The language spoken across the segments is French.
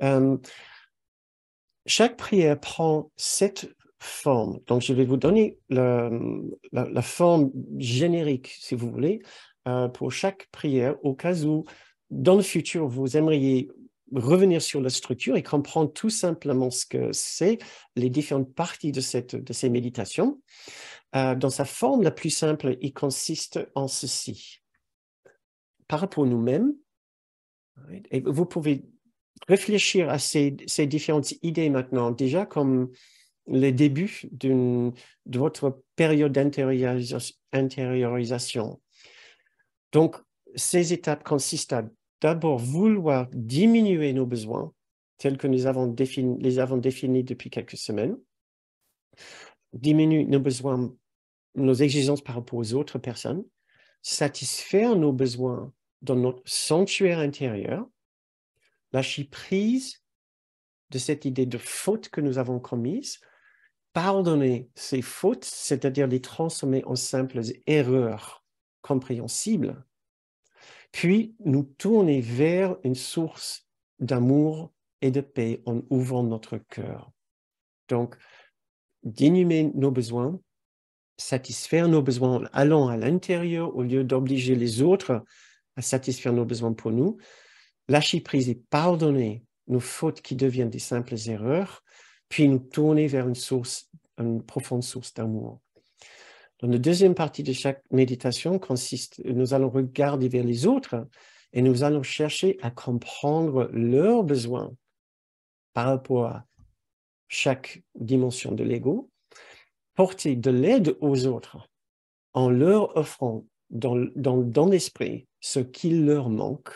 Euh, Chaque prière prend cette forme. Donc, je vais vous donner la forme générique, si vous voulez, pour chaque prière, au cas où, dans le futur, vous aimeriez revenir sur la structure et comprendre tout simplement ce que c'est, les différentes parties de ces méditations. Dans sa forme la plus simple, il consiste en ceci. Par rapport à nous-mêmes, et vous pouvez réfléchir à ces différentes idées maintenant, déjà comme le début de votre période d'intériorisation. Donc, ces étapes consistent à d'abord vouloir diminuer nos besoins, tels que les avons définis depuis quelques semaines, diminuer nos besoins, nos exigences par rapport aux autres personnes, satisfaire nos besoins dans notre sanctuaire intérieur, lâcher prise de cette idée de faute que nous avons commise, pardonner ces fautes, c'est-à-dire les transformer en simples erreurs compréhensibles, puis nous tourner vers une source d'amour et de paix en ouvrant notre cœur. Donc, diminuer nos besoins, satisfaire nos besoins en allant à l'intérieur au lieu d'obliger les autres à satisfaire nos besoins pour nous, lâcher prise et pardonner nos fautes qui deviennent des simples erreurs, puis nous tourner vers une profonde source d'amour. Dans la deuxième partie de chaque méditation nous allons regarder vers les autres et nous allons chercher à comprendre leurs besoins par rapport à chaque dimension de l'ego, porter de l'aide aux autres en leur offrant dans l'esprit ce qui leur manque.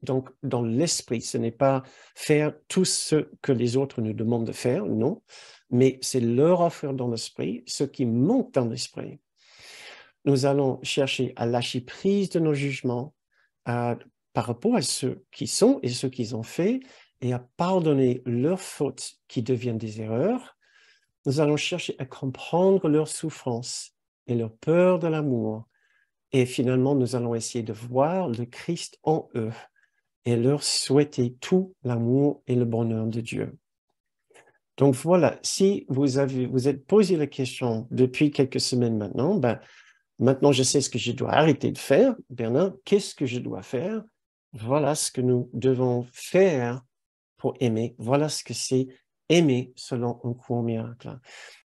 Donc, dans l'esprit, ce n'est pas faire tout ce que les autres nous demandent de faire, non, mais c'est leur offrir dans l'esprit ce qui manque dans l'esprit. Nous allons chercher à lâcher prise de nos jugements par rapport à ceux qui sont et ceux qu'ils ont fait et à pardonner leurs fautes qui deviennent des erreurs. Nous allons chercher à comprendre leurs souffrances et leur peur de l'amour. Et finalement, nous allons êessayer de voir le Christ en eux et leur souhaiter tout l'amour et le bonheur de Dieu. Donc voilà, si vous êtes posé la question depuis quelques semaines maintenant, maintenant je sais ce que je dois arrêter de faire. Bernard, qu'est-ce que je dois faire? Voilà ce que nous devons faire pour aimer. Voilà ce que c'est aimer selon un cours miracle.